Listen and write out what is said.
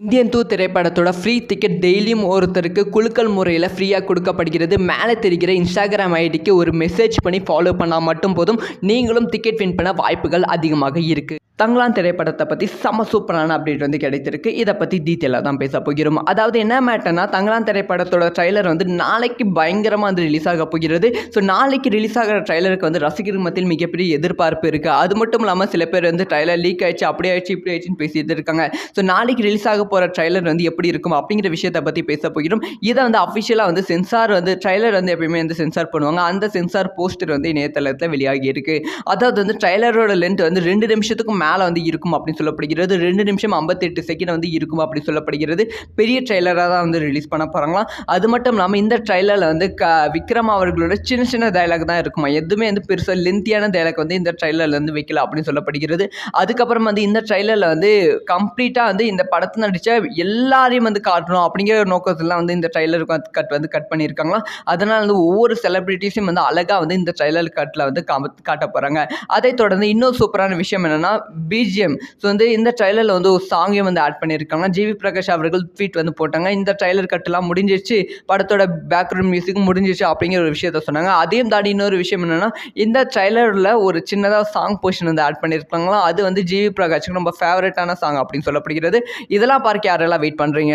Indian 2 திரைப்படத்தோட free ticket டெய்லியும் ஒருத்தருக்கு குலுக்கல் முறையில் ஃப்ரீயாக கொடுக்கப்படுகிறது. மேலே தெரிகிற இன்ஸ்டாகிராம் ஐடிக்கு ஒரு மெசேஜ் பண்ணி ஃபாலோ பண்ணால் மட்டும் போதும், நீங்களும் டிக்கெட் வின் பண்ண வாய்ப்புகள் அதிகமாக இருக்குது. தங்கலான் திரைப்படத்தை பற்றி செம சூப்பரான அப்டேட் வந்து கிடைத்திருக்கு. இதை பற்றி டீட்டெயிலாக தான் பேச போகிறோம். அதாவது என்ன மேட்டர்னா, தங்கலான் திரைப்படத்தோட ட்ரைலர் வந்து நாளைக்கு பயங்கரமாக வந்து ரிலீஸ் ஆக போகிறது. ஸோ நாளைக்கு ரிலீஸ் ஆகிற ட்ரைலருக்கு வந்து ரசிகர்கள் மத்தியில் மிகப்பெரிய எதிர்பார்ப்பு இருக்குது. அது மட்டும் இல்லாமல் சில பேர் வந்து ட்ரைலர் லீக் ஆயிடுச்சு, அப்படி ஆயிடுச்சு, இப்படி ஆயிடுச்சுன்னு பேசிட்டு இருக்காங்க. ஸோ நாளைக்கு ரிலீஸ் ஆக போகிற ட்ரைலர் வந்து எப்படி இருக்கும் அப்படிங்கிற விஷயத்தை பற்றி பேச போகிறோம். இதை வந்து அஃபிஷியலாக வந்து சென்சார் வந்து ட்ரைலர் வந்து எப்பயுமே வந்து சென்சார் பண்ணுவாங்க. அந்த சென்சார் போஸ்டர் வந்து இணையதளத்தில் வெளியாகி இருக்கு. அதாவது வந்து ட்ரைலரோட லென்த் வந்து 2 நிமிஷத்துக்கும் மேலே வந்து இருக்கும் அப்படின்னு சொல்லப்படுகிறது. 2 நிமிஷம் 58 செகண்ட் வந்து இருக்கும் அப்படின்னு சொல்லப்படுகிறது. பெரிய ட்ரைலராக தான் வந்து ரிலீஸ் பண்ண போகிறாங்களாம். அது மட்டும் இல்லாமல் இந்த ட்ரைலரில் வந்து விக்ரம் அவர்களோட சின்ன சின்ன டயலாக் தான் இருக்குமா. எதுவுமே வந்து பெருசாக லென்த்தியான டயலாக் வந்து இந்த ட்ரைலரில் வந்து வைக்கல அப்படின்னு சொல்லப்படுகிறது. அதுக்கப்புறம் வந்து இந்த ட்ரைலரில் வந்து கம்ப்ளீட்டாக வந்து இந்த படத்தை நடித்த எல்லாரையும் வந்து காட்டணும் அப்படிங்கிற ஒரு நோக்கத்தில் வந்து இந்த ட்ரைலர் கட் பண்ணியிருக்காங்களாம். அதனால் வந்து ஒவ்வொரு செலிபிரிட்டிஸும் வந்து அழகாக வந்து இந்த ட்ரைலர் கட்டில் வந்து காட்ட போகிறாங்க. அதை தொடர்ந்து இன்னொரு சூப்பரான விஷயம் என்னென்னா பிஜிஎம். ஸோ வந்து இந்த ட்ரைலரில் வந்து ஒரு சாங்கையும் வந்து ஆட் பண்ணியிருக்காங்க. ஜிவி பிரகாஷ் அவர்கள் ட்வீட் வந்து போட்டாங்க. இந்த ட்ரைலர் கட்டெல்லாம் முடிஞ்சிருச்சு, படத்தோட பேக்ரவுண்ட் மியூசிக்கும் முடிஞ்சிருச்சு அப்படிங்கிற ஒரு விஷயத்த சொன்னாங்க. அதையும் தாண்டி இன்னொரு விஷயம் என்னென்னா, இந்த ட்ரைலரில் ஒரு சின்னதாக சாங் போர்ஷன் வந்து ஆட் பண்ணியிருக்காங்களா. அது வந்து ஜிவி பிரகாஷுக்கு ரொம்ப ஃபேவரட்டான சாங் அப்படின்னு சொல்லப்படுகிறது. இதெல்லாம் பார்க்க யாரெல்லாம் வெயிட் பண்ணுறீங்க?